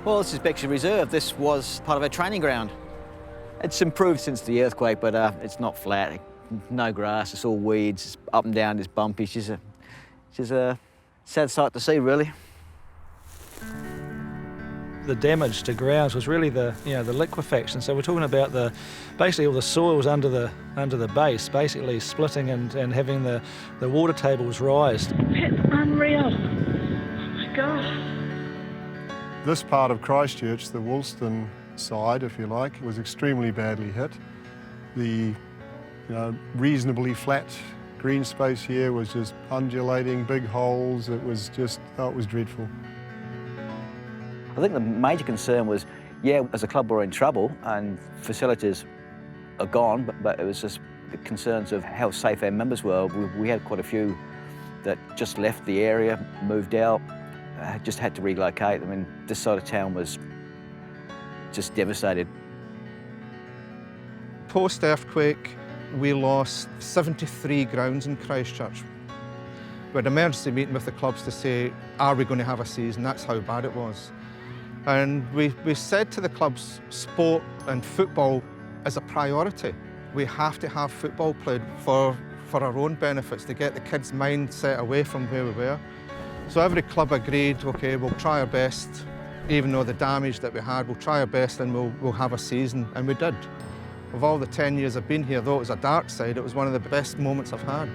Well, this is Bexley Reserve. This was part of our training ground. It's improved since the earthquake, but it's not flat. No grass, it's all weeds, it's up and down, it's bumpy. It's just a sad sight to see, really. The damage to grounds was really the liquefaction. So we're talking about basically all the soils under the base basically splitting and having the water tables rise. It's unreal. Oh my gosh. This part of Christchurch, the Woolston side, if you like, was extremely badly hit. The reasonably flat green space here was just undulating, big holes. It was dreadful. I think the major concern was, yeah, as a club we're in trouble and facilities are gone, but it was just the concerns of how safe our members were. We had quite a few that just left the area, moved out, just had to relocate. I mean, this side of town was just devastated. Post-earthquake, we lost 73 grounds in Christchurch. We had an emergency meeting with the clubs to say, are we going to have a season? That's how bad it was. And we said to the clubs, sport and football is a priority. We have to have football played for our own benefits, to get the kids' mindset away from where we were. So every club agreed, okay, we'll try our best, even though the damage that we had, we'll try our best and we'll have a season, and we did. Of all the 10 years I've been here, though it was a dark side, it was one of the best moments I've had.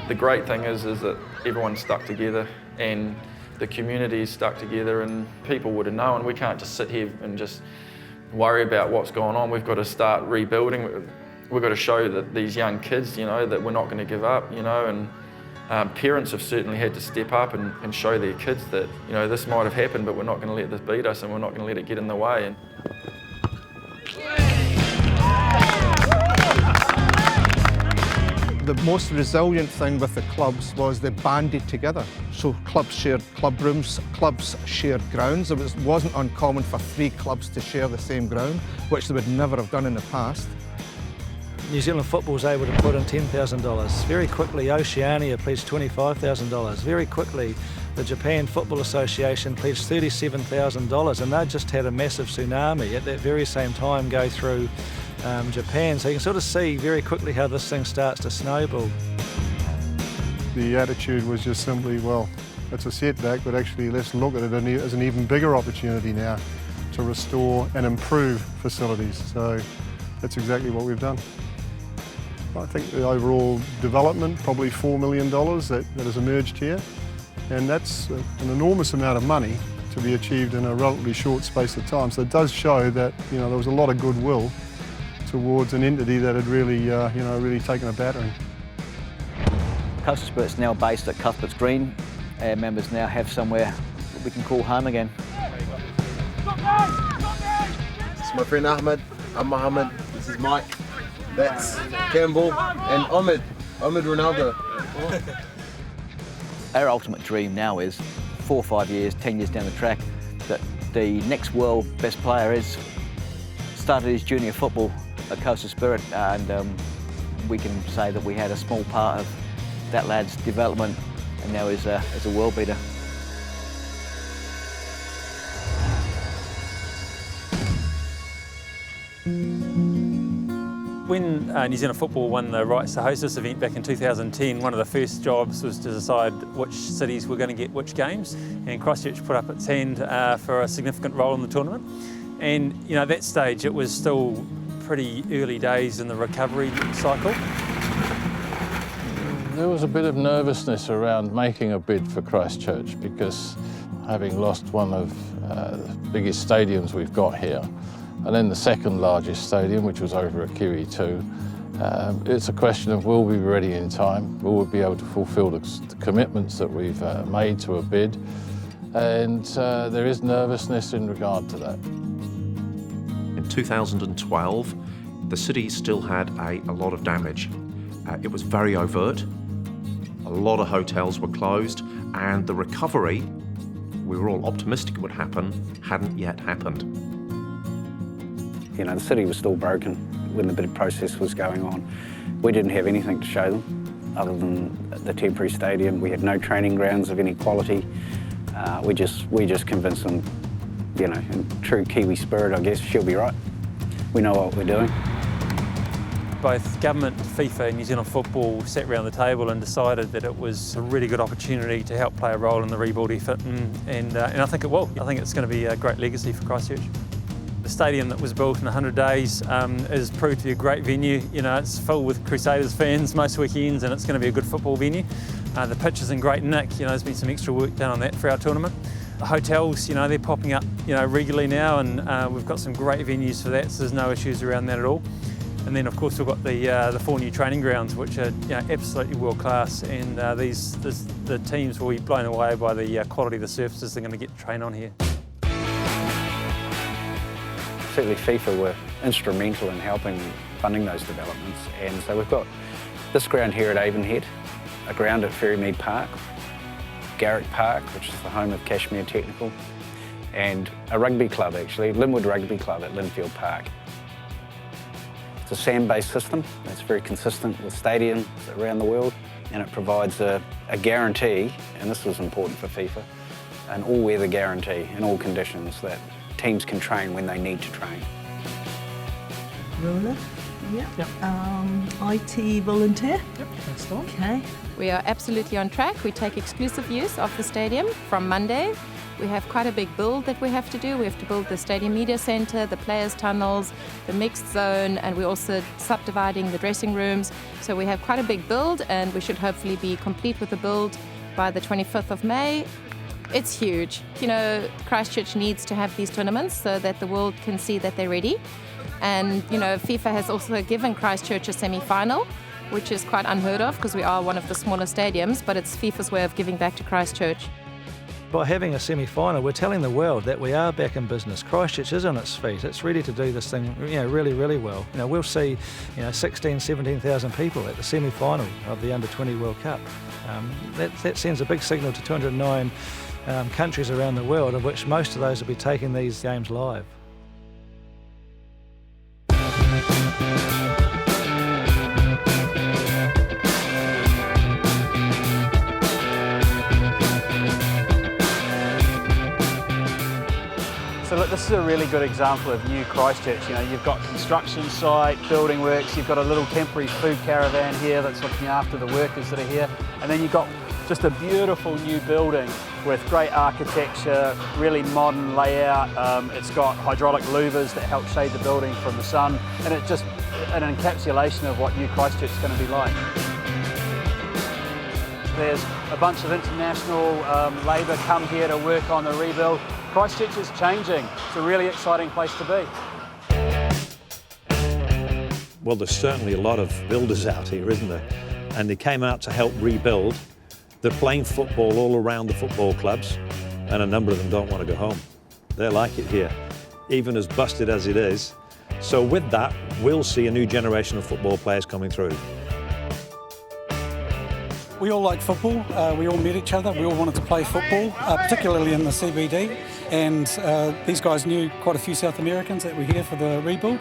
The great thing is that everyone's stuck together and the community's stuck together, and people would have known. We can't just sit here and just worry about what's going on. We've got to start rebuilding. We've got to show that these young kids, that we're not going to give up, and parents have certainly had to step up and show their kids that, this might have happened, but we're not going to let this beat us and we're not going to let it get in the way. The most resilient thing with the clubs was they banded together. So clubs shared club rooms, clubs shared grounds. It wasn't uncommon for 3 clubs to share the same ground, which they would never have done in the past. New Zealand Football was able to put in $10,000. Very quickly, Oceania pledged $25,000. Very quickly, the Japan Football Association pledged $37,000, and they just had a massive tsunami at that very same time go through Japan. So you can sort of see very quickly how this thing starts to snowball. The attitude was just simply, well, it's a setback, but actually let's look at it as an even bigger opportunity now to restore and improve facilities. So that's exactly what we've done. I think the overall development, probably $4 million that has emerged here, and that's an enormous amount of money to be achieved in a relatively short space of time. So it does show that there was a lot of goodwill towards an entity that had really, really taken a battering. Coastal Spirit's now based at Cuthbert's Green. Our members now have somewhere that we can call home again. This is my friend Ahmed. I'm Mohammed. This is Mike. That's Campbell and Ahmed Ronaldo. Our ultimate dream now is 4 or 5 years, 10 years down the track, that the next world best player started his junior football at Coastal Spirit, and we can say that we had a small part of that lad's development, and now is a world beater. When New Zealand Football won the rights to host this event back in 2010, one of the first jobs was to decide which cities were going to get which games, and Christchurch put up its hand for a significant role in the tournament. And at that stage it was still pretty early days in the recovery cycle. There was a bit of nervousness around making a bid for Christchurch because having lost one of the biggest stadiums we've got here, and then the second largest stadium, which was over at Kiwi 2. It's a question of will we be ready in time? Will we be able to fulfil the commitments that we've made to a bid? And there is nervousness in regard to that. In 2012, the city still had a lot of damage. It was very overt. A lot of hotels were closed, and the recovery, we were all optimistic it would happen, hadn't yet happened. The city was still broken when the bid process was going on. We didn't have anything to show them. other than the temporary stadium. We had no training grounds of any quality. We just convinced them, you know, in true Kiwi spirit, I guess, she'll be right. We know what we're doing. Both government, FIFA and New Zealand Football sat around the table and decided that it was a really good opportunity to help play a role in the rebuild effort, and I think it will. I think it's going to be a great legacy for Christchurch. The stadium that was built in 100 days has proved to be a great venue. You know, it's full with Crusaders fans most weekends, and it's going to be a good football venue. The pitch is in great nick. You know, there's been some extra work done on that for our tournament. The hotels, you know, they're popping up, you know, regularly now, and we've got some great venues for that, so there's no issues around that at all. And then, of course, we've got the 4 new training grounds, which are, you know, absolutely world class, and the teams will be blown away by the quality of the surfaces they're going to get to train on here. Certainly FIFA were instrumental in helping funding those developments, and so we've got this ground here at Avonhead, a ground at Ferrymead Park, Garrick Park, which is the home of Cashmere Technical, and a rugby club actually, Linwood Rugby Club at Linfield Park. It's a sand-based system that's very consistent with stadiums around the world, and it provides a guarantee, and this was important for FIFA, an all-weather guarantee in all conditions that teams can train when they need to train. Roller, yeah. Yep. IT volunteer. Yep, that's the one. Okay. We are absolutely on track. We take exclusive use of the stadium from Monday. We have quite a big build that we have to do. We have to build the stadium media centre, the players' tunnels, the mixed zone, and we're also subdividing the dressing rooms. So we have quite a big build, and we should hopefully be complete with the build by the 25th of May. It's huge. You know, Christchurch needs to have these tournaments so that the world can see that they're ready. And, you know, FIFA has also given Christchurch a semi-final, which is quite unheard of because we are one of the smaller stadiums, but it's FIFA's way of giving back to Christchurch. By having a semi-final, we're telling the world that we are back in business. Christchurch is on its feet. It's ready to do this thing, you know, really, really well. You know, we'll see, you know, 16,000, 17,000 people at the semi-final of the Under-20 World Cup. That sends a big signal to 209 countries around the world, of which most of those will be taking these games live. So look, this is a really good example of new Christchurch. You know, you've got construction site, building works, you've got a little temporary food caravan here that's looking after the workers that are here, and then you've got just a beautiful new building with great architecture, really modern layout. It's got hydraulic louvers that help shade the building from the sun, and it's just an encapsulation of what new Christchurch is going to be like. There's a bunch of international labour come here to work on the rebuild. Christchurch is changing. It's a really exciting place to be. Well, there's certainly a lot of builders out here, isn't there? And they came out to help rebuild. They're playing football all around the football clubs, and a number of them don't want to go home. They like it here, even as busted as it is. So with that, we'll see a new generation of football players coming through. We all like football, we all met each other, we all wanted to play football, particularly in the CBD, and these guys knew quite a few South Americans that were here for the rebuild,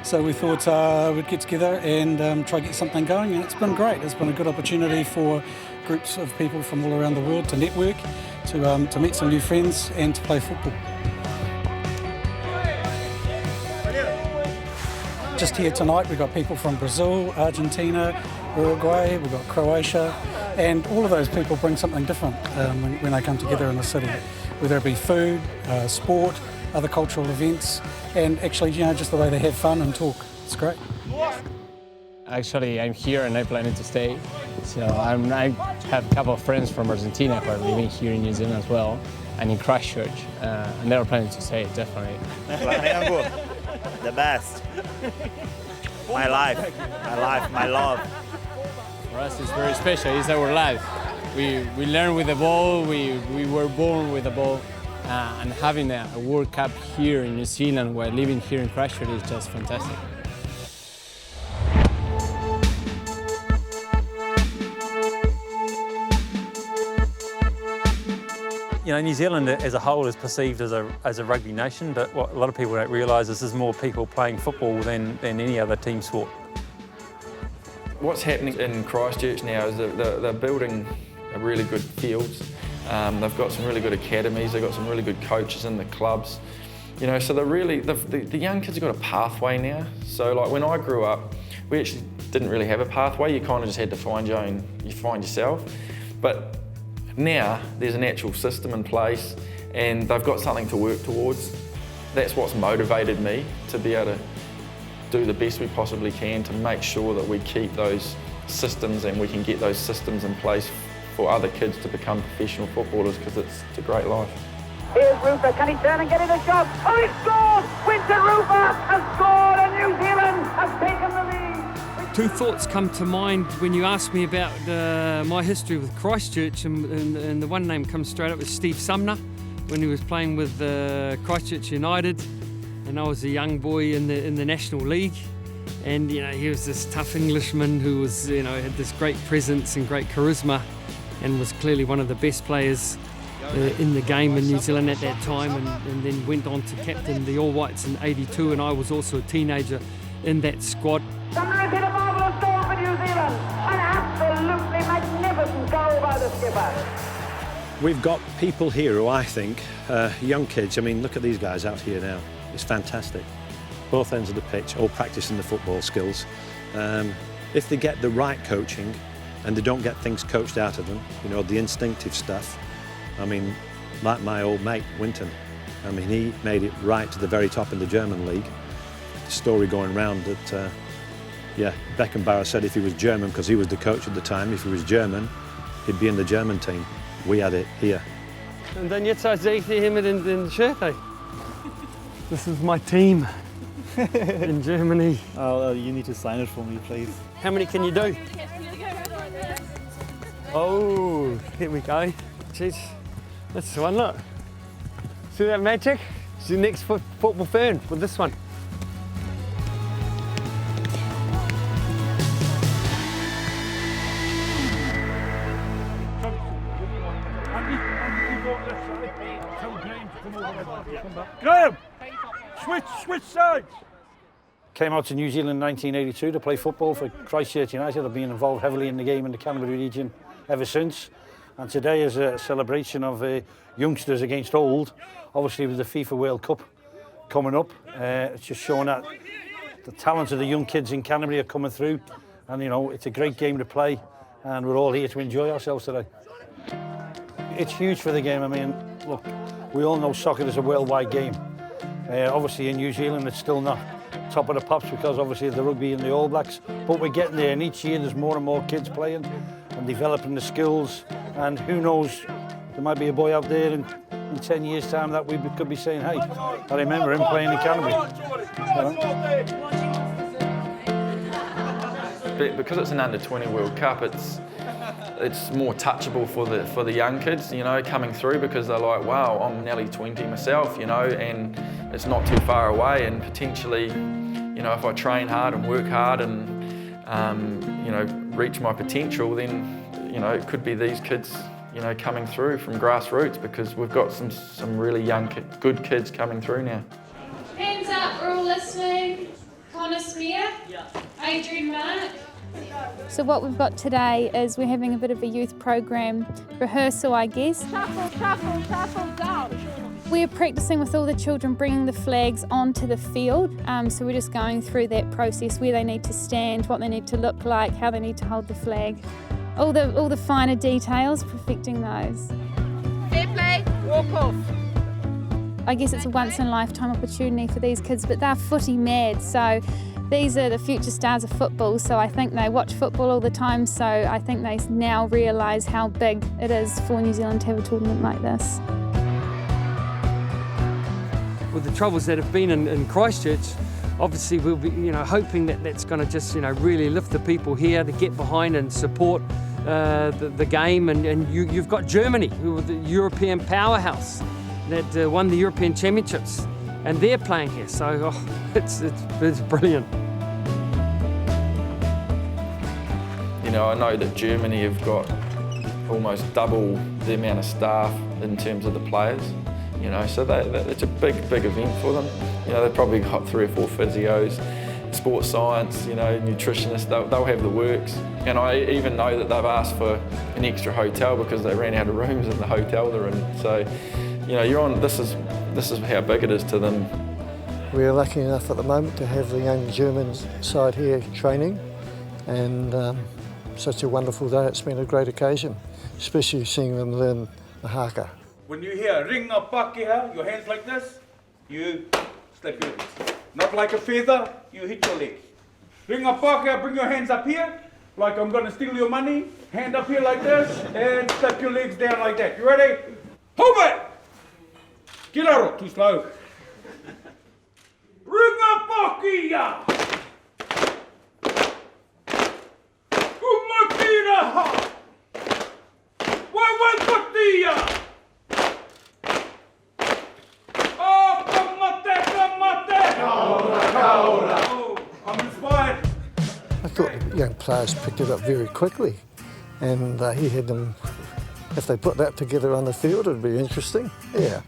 so we thought we'd get together and try to get something going, and it's been great. It's been a good opportunity for groups of people from all around the world to network, to meet some new friends and to play football. Just here tonight we've got people from Brazil, Argentina, Uruguay, we've got Croatia, and all of those people bring something different when they come together in the city, whether it be food, sport, other cultural events, and actually, you know, just the way they have fun and talk. It's great. Actually, I'm here and I'm planning to stay. So I have a couple of friends from Argentina who are living here in New Zealand as well, and in Christchurch, and they're planning to stay, definitely. The best. My life, my love. For us, it's very special. It's our life. We learn with the ball. We were born with the ball, and having a World Cup here in New Zealand while living here in Christchurch is just fantastic. You know, New Zealand as a whole is perceived as a rugby nation, but what a lot of people don't realise is there's more people playing football than any other team sport. What's happening in Christchurch now is that they're building a really good fields. They've got some really good academies, they've got some really good coaches in the clubs. You know, so the young kids have got a pathway now. So like when I grew up, we actually didn't really have a pathway. You kind of just had to find yourself. But now there's an actual system in place and they've got something to work towards. That's what's motivated me to be able to do the best we possibly can to make sure that we keep those systems and we can get those systems in place for other kids to become professional footballers, because it's a great life. Here's Rufer, can he turn and get in a shot? Oh, he scored! Winton Rufer has scored and New Zealand has taken the lead. Two thoughts come to mind when you ask me about my history with Christchurch, and the one name comes straight up is Steve Sumner, when he was playing with Christchurch United, and I was a young boy in the National League, and you know, he was this tough Englishman who was, you know, had this great presence and great charisma, and was clearly one of the best players in the game in New Zealand at that time, and then went on to captain the All Whites in '82, and I was also a teenager in that squad. Sumner has hit a marvellous goal for New Zealand. An absolutely magnificent goal by the skipper. We've got people here who I think, young kids, I mean, look at these guys out here now. It's fantastic. Both ends of the pitch, all practicing the football skills. If they get the right coaching and they don't get things coached out of them, you know, the instinctive stuff. I mean, like my old mate, Winton. I mean, he made it right to the very top in the German league. The story going round that, yeah, Beckenbauer said if he was German, because he was the coach at the time, if he was German, he'd be in the German team. We had it here. And then jetzt sehe ich hier mit den Shirt. This is my team in Germany. Oh, you need to sign it for me, please. How many can you do? Oh, here we go. Jeez, that's the one, look. See that magic? It's the next football fan with this one. Graham! Switch sides! Came out to New Zealand in 1982 to play football for Christchurch United. I've been involved heavily in the game in the Canterbury region ever since. And today is a celebration of youngsters against old. Obviously with the FIFA World Cup coming up, it's just showing that the talent of the young kids in Canterbury are coming through. And you know, it's a great game to play and we're all here to enjoy ourselves today. It's huge for the game. I mean, look, we all know soccer is a worldwide game. Obviously in New Zealand it's still not top of the pops because obviously of the rugby and the All Blacks, but we're getting there, and each year there's more and more kids playing and developing the skills, and who knows, there might be a boy out there in 10 years time that we could be saying, hey, I remember him playing in Canterbury. Because it's an under-20 World Cup, it's more touchable for the young kids, you know, coming through, because they're like, wow, I'm nearly 20 myself, you know, and it's not too far away, and potentially, you know, if I train hard and work hard and, you know, reach my potential, then, you know, it could be these kids, you know, coming through from grassroots, because we've got some really young, good kids coming through now. Hands up, we're all listening. Connor Smear, Adrian Mark. So what we've got today is we're having a bit of a youth program rehearsal, I guess. Shuffle, down. We're practicing with all the children bringing the flags onto the field. So we're just going through that process, where they need to stand, what they need to look like, how they need to hold the flag. All the finer details, perfecting those. Fair play, walk off. I guess it's a once-in-a-lifetime opportunity for these kids, but they're footy mad, so these are the future stars of football, so I think they watch football all the time, so I think they now realise how big it is for New Zealand to have a tournament like this. With the troubles that have been in Christchurch, obviously we'll be, you know, hoping that that's going to just, you know, really lift the people here to get behind and support the game, and you've got Germany, who are the European powerhouse that won the European Championships, and they're playing here, so it's brilliant. You know, I know that Germany have got almost double the amount of staff in terms of the players, you know, so it's a big event for them. You know, they've probably got 3 or 4 physios, sports science, you know, nutritionists, they'll have the works. And I even know that they've asked for an extra hotel because they ran out of rooms in the hotel they're in. So, you know, this is how big it is to them. We're lucky enough at the moment to have the young German side here training, and such a wonderful day. It's been a great occasion, especially seeing them learn the haka. When you hear ring a pakeha, your hands like this, you slap your legs. Not like a feather, you hit your legs. Ring a pakeha, bring your hands up here, like I'm going to steal your money. Hand up here like this, and slap your legs down like that. You ready? Hold it! Kilaro, too slow. Ring a pakeha! Umakira! Wawakotia! Oh, kamate, kamate! Kaura, kaura! Oh, I'm inspired. I thought the young players picked it up very quickly, and he had them, if they put that together on the field, it'd be interesting. Yeah.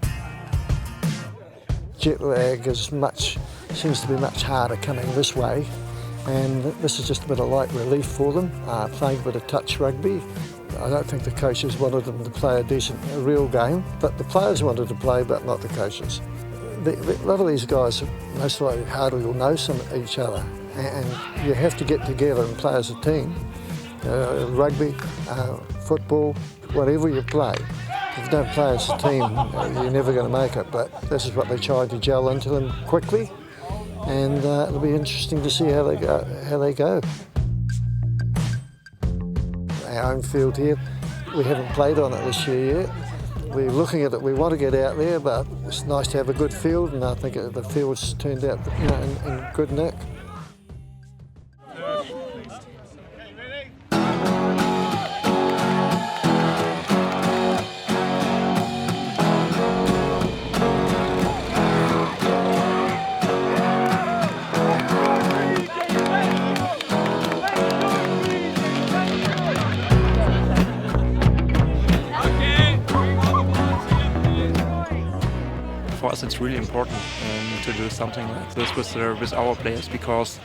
Jet lag seems to be much harder coming this way, and this is just a bit of light relief for them, playing a bit of touch rugby. I don't think the coaches wanted them to play a real game, but the players wanted to play, but not the coaches. A lot of these guys most likely hardly will know each other, and you have to get together and play as a team. Rugby, football, whatever you play. If you don't play as a team, you're never going to make it, but this is what they tried to gel into them quickly, and it'll be interesting to see how they go. Our own field here, we haven't played on it this year yet. We're looking at it, we want to get out there, but it's nice to have a good field, and I think the field's turned out in good nick. For us, it's really important to do something like this with our players, because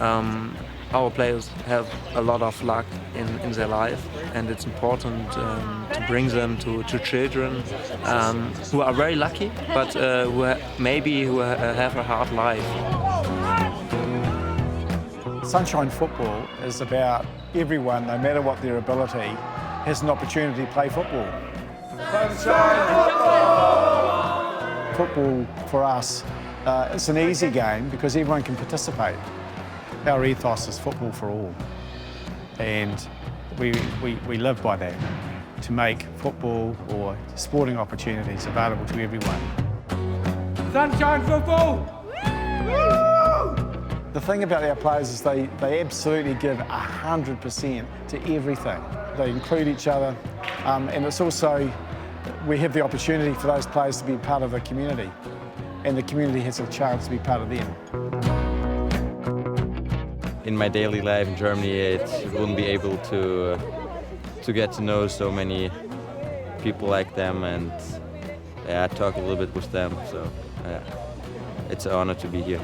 our players have a lot of luck in their life, and it's important to bring them to children who are very lucky, but who have a hard life. Sunshine Football is about everyone, no matter what their ability, has an opportunity to play football. Sunshine Football! Football for us, it's an easy game because everyone can participate. Our ethos is football for all, and we live by that, to make football or sporting opportunities available to everyone. Sunshine Football! The thing about our players is they absolutely give 100% to everything. They include each other, and it's also, we have the opportunity for those players to be part of the community, and the community has a chance to be part of them. In my daily life in Germany, I wouldn't be able to get to know so many people like them, and I talk a little bit with them, so it's an honor to be here.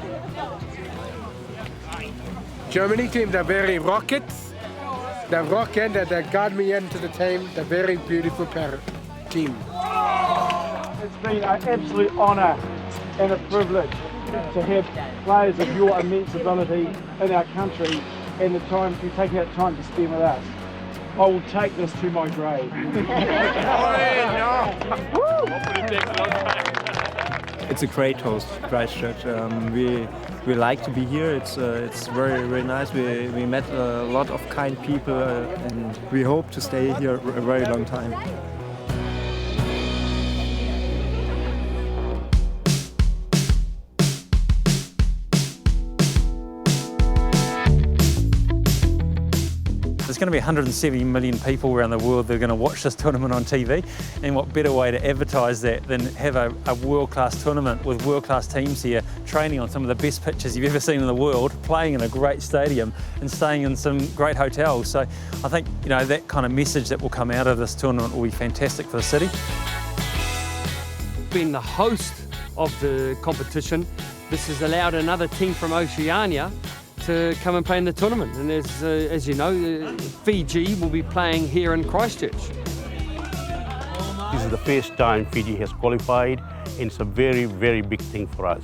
Germany team, they're very rockets. They're rocking, they got me into the team. They're very beautiful team. It's been an absolute honour and a privilege to have players of your immense ability in our country, and the time you taking that time to spend with us. I will take this to my grave. It's a great host, Christchurch. We like to be here. It's very, very nice. We met a lot of kind people, and we hope to stay here a very long time. There's going to be 170 million people around the world that are going to watch this tournament on TV, and what better way to advertise that than have a world-class tournament with world-class teams here, training on some of the best pitches you've ever seen in the world, playing in a great stadium and staying in some great hotels. So I think, you know, that kind of message that will come out of this tournament will be fantastic for the city. Being the host of the competition, this has allowed another team from Oceania to come and play in the tournament. And as you know, Fiji will be playing here in Christchurch. This is the first time Fiji has qualified, and it's a very, very big thing for us.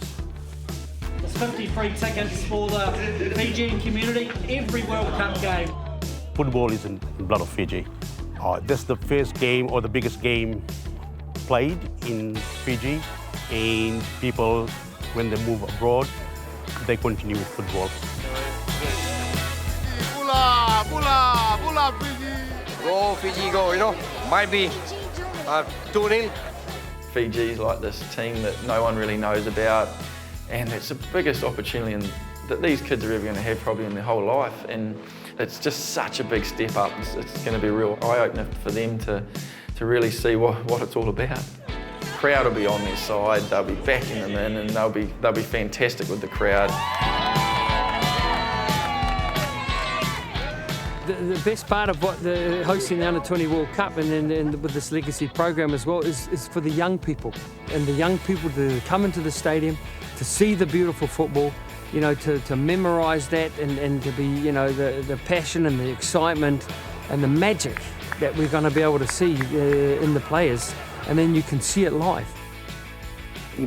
There's 50 free tickets for the Fijian community every World Cup game. Football is in the blood of Fiji. This is the first game or the biggest game played in Fiji, and people, when they move abroad, they continue with football. Bula, bula, bula, Fiji! Go, Fiji, go, you know, might be 2-0. Fiji's like this team that no one really knows about, and it's the biggest opportunity that these kids are ever going to have probably in their whole life, and it's just such a big step up. It's going to be a real eye-opener for them to really see what it's all about. The crowd will be on their side, they'll be backing them in, and they'll be fantastic with the crowd. The best part of what the hosting the Under-20 World Cup and with this legacy program as well is for the young people, and the young people to come into the stadium, to see the beautiful football, you know, to memorise that and to be, you know, the passion and the excitement and the magic that we're going to be able to see in the players, and then you can see it live.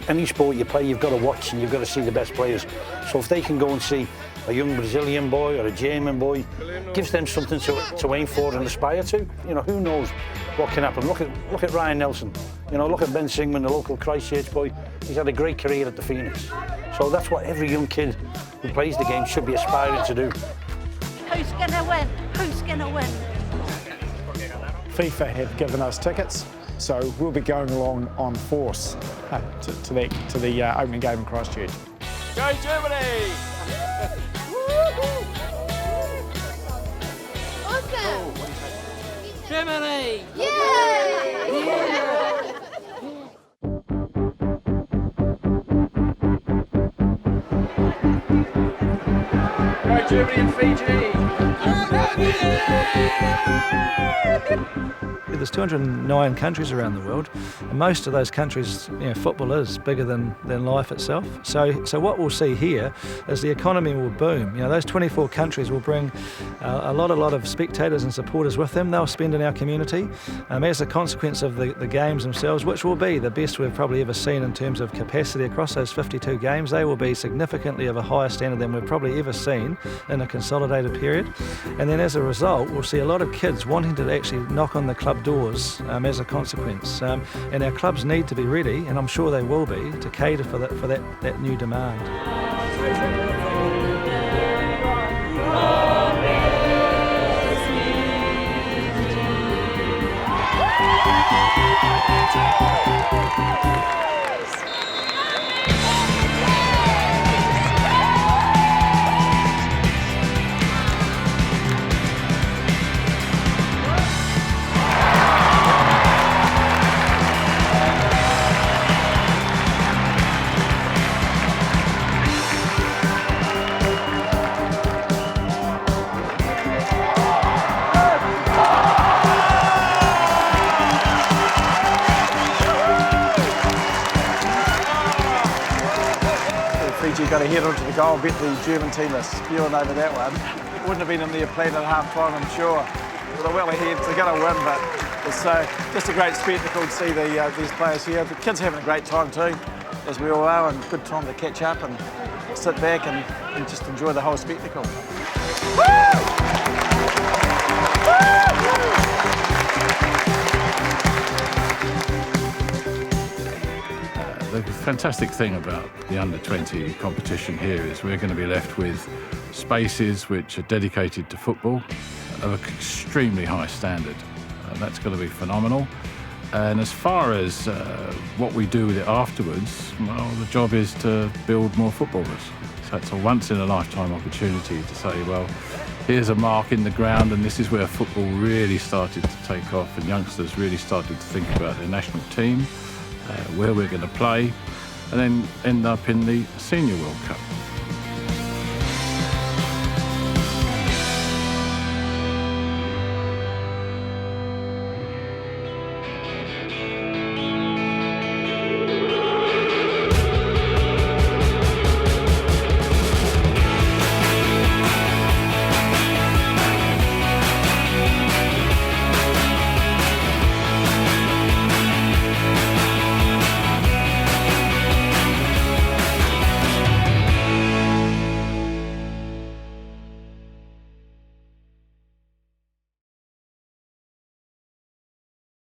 Any sport you play, you've got to watch and you've got to see the best players. So if they can go and see a young Brazilian boy or a German boy, gives them something to aim for and aspire to. You know, who knows what can happen. Look at Ryan Nelson. You know, look at Ben Singman, the local Christchurch boy. He's had a great career at the Phoenix. So that's what every young kid who plays the game should be aspiring to do. Who's gonna win? Who's gonna win? FIFA have given us tickets, so we'll be going along on force to the opening game in Christchurch. Go Germany! Awesome! Germany! Yeah! Go Germany and Fiji! There's 209 countries around the world, and most of those countries, you know, football is bigger than life itself. So what we'll see here is the economy will boom. You know, those 24 countries will bring a lot of spectators and supporters with them. They'll spend in our community as a consequence of the games themselves, which will be the best we've probably ever seen in terms of capacity across those 52 games. They will be significantly of a higher standard than we've probably ever seen in a consolidated period. And then as a result, we'll see a lot of kids wanting to actually knock on the club doors as a consequence. And our clubs need to be ready, and I'm sure they will be, to cater for that new demand. Got a head onto the goal. Bet the German team are spewing over that one. Wouldn't have been in their plan at half time, I'm sure. They're well ahead, they're going to win, but it's just a great spectacle to see these players here. The kids are having a great time too, as we all are, and good time to catch up and sit back and just enjoy the whole spectacle. The fantastic thing about the under-20 competition here is we're going to be left with spaces which are dedicated to football of an extremely high standard. That's going to be phenomenal. And as far as what we do with it afterwards, well, the job is to build more footballers. So it's a once-in-a-lifetime opportunity to say, well, here's a mark in the ground, and this is where football really started to take off, and youngsters really started to think about their national team, where we're going to play, and then end up in the Senior World Cup.